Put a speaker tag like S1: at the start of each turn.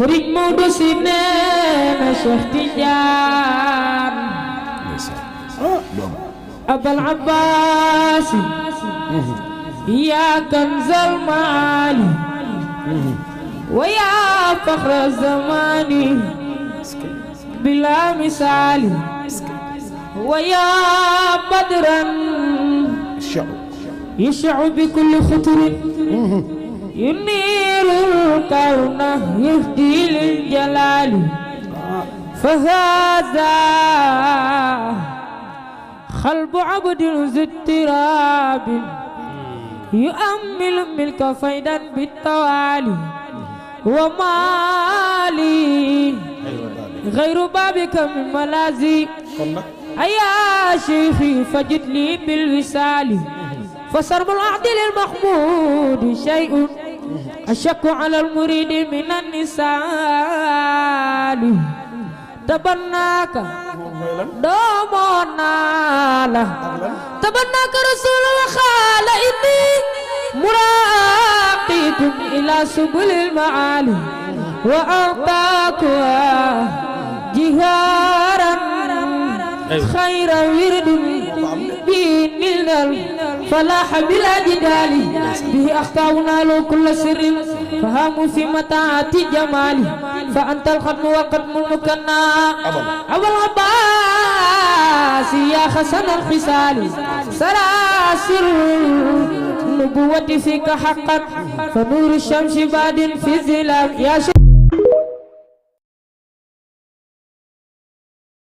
S1: Murid Maodo si neena Cheikh Tidiane Abal Abbas ya kanzal maali wa ya fakhra zamani bila misali wa ya badran يشع بكل خطر ينير الكون يهدي للجلال فهذا قلب عبد ذو اضطراب يؤمل ملك فيدا بالتوالي ومالي غير بابك من ملازي أيا شيخي فجد لي بالوصال فصرب العدل المحمود شيء أشك على المريد من النسال تبناك دومنا له تبناك رسول وخال إني مراقيكم إلى سبل المعالي وأعطاك جهارا خير ورد بنلنا الفلاح بلا جدال به أخطاؤنا له كل سر فهم في متاعات جمالي فأنت الختم والقدم المكنى أبو العباس يا حسن الخصال سراسر النبوة فيك حقا فنور الشمس بعد في الظلام يا